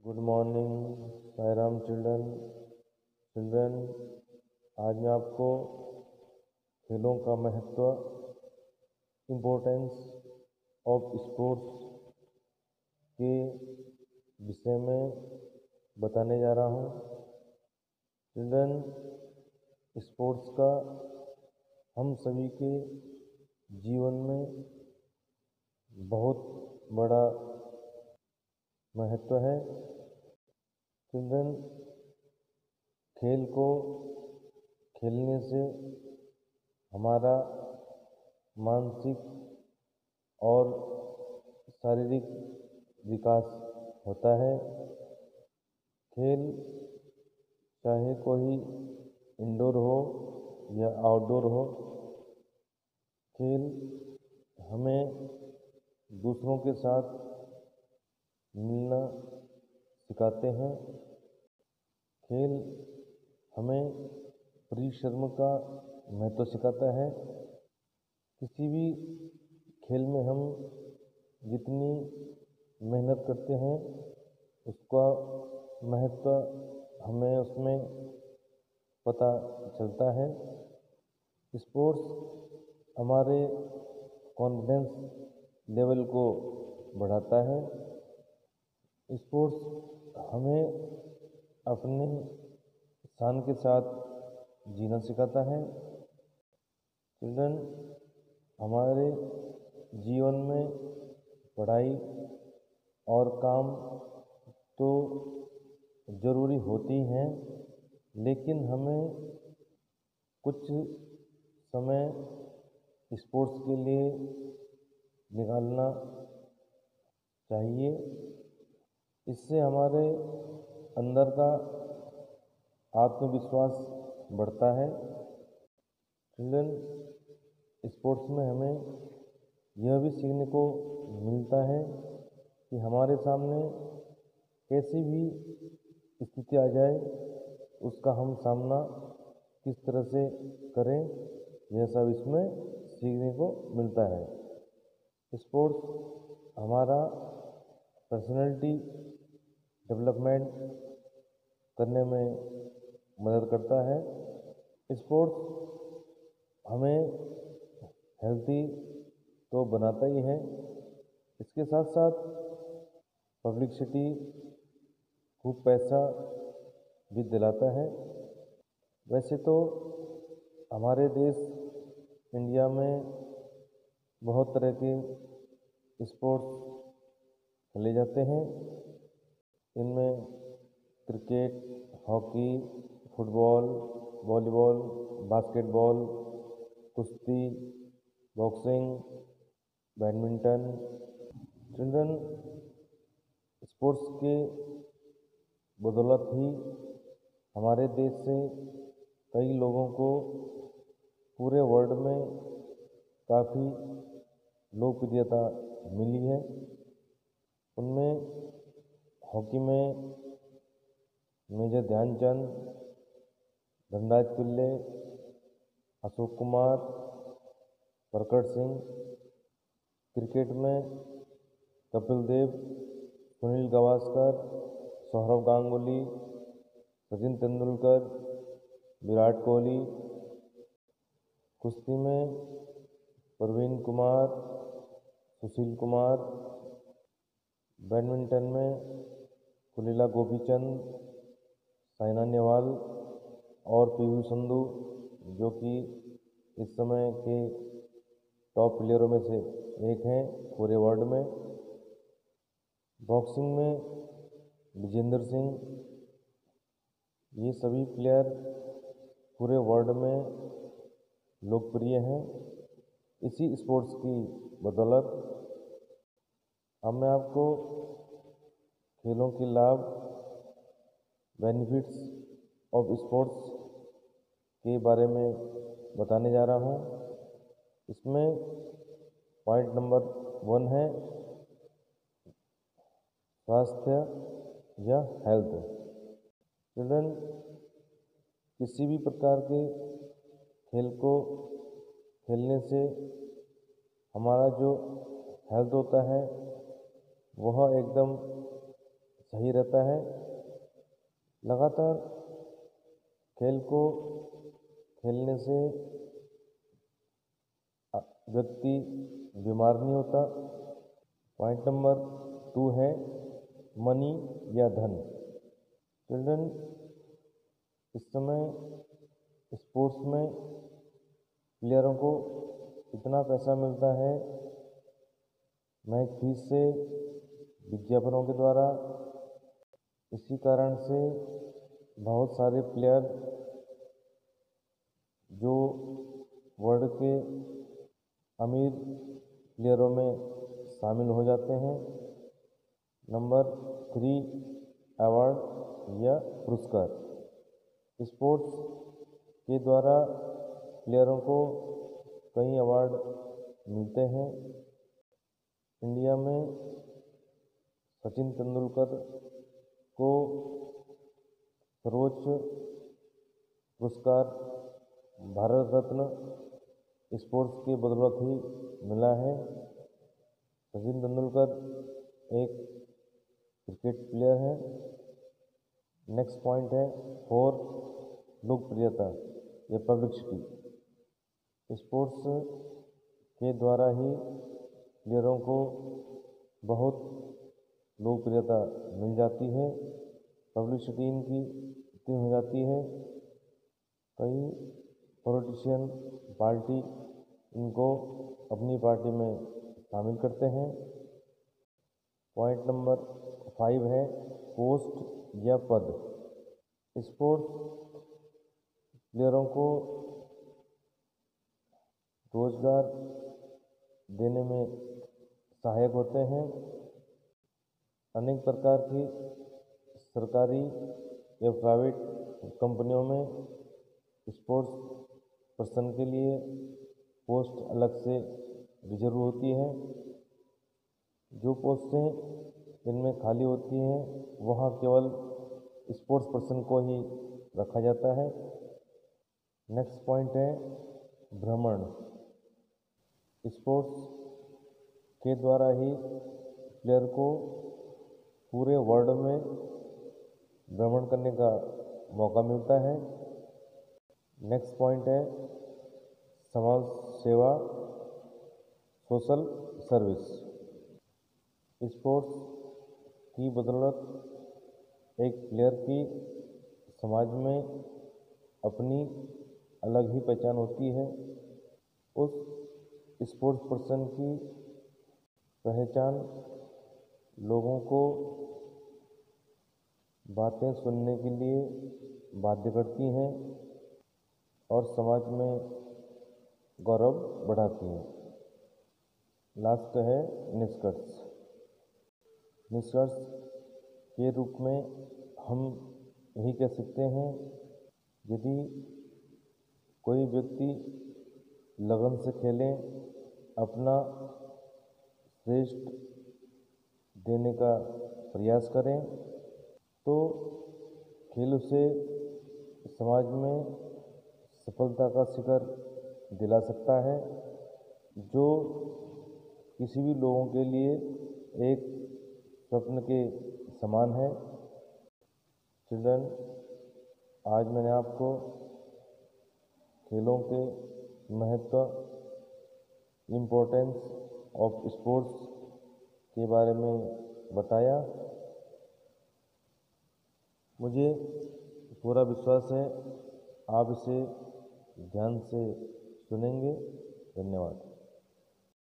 Good morning Sairam children. आज मैं आपको खेलों का महत्व, इम्पोर्टेंस ऑफ स्पोर्ट्स के विषय में बताने जा रहा हूँ। चिल्ड्रन, स्पोर्ट्स का हम सभी के जीवन में बहुत बड़ा महत्व है। चिल्ड्रन, खेल को खेलने से हमारा मानसिक और शारीरिक विकास होता है। खेल चाहे कोई इंडोर हो या आउटडोर हो, खेल हमें दूसरों के साथ मिलना सिखाते हैं। खेल हमें परिश्रम का महत्व सिखाता है। किसी भी खेल में हम जितनी मेहनत करते हैं उसका महत्व हमें उसमें पता चलता है। स्पोर्ट्स हमारे कॉन्फिडेंस लेवल को बढ़ाता है। स्पोर्ट्स हमें अपने शान के साथ जीना सिखाता है। चिल्ड्रन, हमारे जीवन में पढ़ाई और काम तो ज़रूरी होती हैं, लेकिन हमें कुछ समय स्पोर्ट्स के लिए निकालना चाहिए। इससे हमारे अंदर का आत्मविश्वास बढ़ता है। चिल्ड्रन, स्पोर्ट्स में हमें यह भी सीखने को मिलता है कि हमारे सामने कैसी भी स्थिति आ जाए उसका हम सामना किस तरह से करें, यह सब इसमें सीखने को मिलता है। स्पोर्ट्स हमारा पर्सनैलिटी डेवलपमेंट करने में मदद करता है। स्पोर्ट्स हमें हेल्थी तो बनाता ही है, इसके साथ साथ पब्लिसिटी, खूब पैसा भी दिलाता है। वैसे तो हमारे देश इंडिया में बहुत तरह के स्पोर्ट्स खेले जाते हैं। इनमें cricket, hockey, football, volleyball, basketball, कुश्ती, बॉक्सिंग, बैडमिंटन। चिल्ड्रन, स्पोर्ट्स के बदौलत ही हमारे देश से कई लोगों को पूरे वर्ल्ड में काफ़ी लोकप्रियता मिली है। उनमें हॉकी में मेजर ध्यानचंद, धनराज पिल्ले, अशोक कुमार, प्रकट सिंह। क्रिकेट में कपिल देव, सुनील गावस्कर, सौरव गांगुली, सचिन तेंदुलकर, विराट कोहली। कुश्ती में प्रवीण कुमार, सुशील कुमार। बैडमिंटन में पुलेला गोपीचंद, साइना नेहवाल और पीवी संधू, जो कि इस समय के टॉप प्लेयरों में से एक हैं पूरे वर्ल्ड में। बॉक्सिंग में विजेंद्र सिंह। ये सभी प्लेयर पूरे वर्ल्ड में लोकप्रिय हैं। इसी स्पोर्ट्स की बदौलत अब मैं आपको खेलों के लाभ, बेनिफिट्स ऑफ स्पोर्ट्स के बारे में बताने जा रहा हूँ। इसमें पॉइंट नंबर 1 है स्वास्थ्य या हेल्थ। चिल्ड्रन, किसी भी प्रकार के खेल को खेलने से हमारा जो हेल्थ होता है वह एकदम सही रहता है। लगातार खेल को खेलने से व्यक्ति बीमार नहीं होता। पॉइंट नंबर 2 है मनी या धन। चिल्ड्रन, इस समय स्पोर्ट्स में प्लेयरों को इतना पैसा मिलता है मैच फीस से, विज्ञापनों के द्वारा। इसी कारण से बहुत सारे प्लेयर जो वर्ल्ड के अमीर प्लेयरों में शामिल हो जाते हैं। नंबर 3, अवार्ड या पुरस्कार। स्पोर्ट्स के द्वारा प्लेयरों को कई अवार्ड मिलते हैं। इंडिया में सचिन तेंदुलकर को सर्वोच्च पुरस्कार भारत रत्न स्पोर्ट्स के बदौलत ही मिला है। सचिन तेंदुलकर एक क्रिकेट प्लेयर है। नेक्स्ट पॉइंट है 4, लोकप्रियता या पब्लिसिटी। स्पोर्ट्स के द्वारा ही प्लेयरों को बहुत लोकप्रियता मिल जाती है, पब्लिसिटी इनकी इतनी हो जाती है, कई पॉलिटिशियन पार्टी इनको अपनी पार्टी में शामिल करते हैं। पॉइंट नंबर 5 है पोस्ट या पद। स्पोर्ट्स प्लेयरों को रोजगार देने में सहायक होते हैं। अनेक प्रकार की सरकारी या प्राइवेट कंपनियों में स्पोर्ट्स पर्सन के लिए पोस्ट अलग से रिजर्व होती है। जो पोस्टें इनमें खाली होती हैं वहाँ केवल स्पोर्ट्स पर्सन को ही रखा जाता है। नेक्स्ट पॉइंट है भ्रमण। स्पोर्ट्स के द्वारा ही प्लेयर को पूरे वर्ल्ड में भ्रमण करने का मौका मिलता है। नेक्स्ट पॉइंट है समाज सेवा, सोशल सर्विस। स्पोर्ट्स की बदौलत एक प्लेयर की समाज में अपनी अलग ही पहचान होती है। उस स्पोर्ट्स पर्सन की पहचान लोगों को बातें सुनने के लिए बाध्य करती हैं और समाज में गौरव बढ़ाती हैं। लास्ट है निष्कर्ष। निष्कर्ष के रूप में हम यही कह सकते हैं, यदि कोई व्यक्ति लगन से खेलें, अपना श्रेष्ठ देने का प्रयास करें, तो खेल उसे समाज में सफलता का शिखर दिला सकता है, जो किसी भी लोगों के लिए एक स्वप्न के समान है। चिल्ड्रन, आज मैंने आपको खेलों के महत्व, इम्पोर्टेंस ऑफ स्पोर्ट्स के बारे में बताया। मुझे पूरा विश्वास है आप इसे ध्यान से सुनेंगे। धन्यवाद।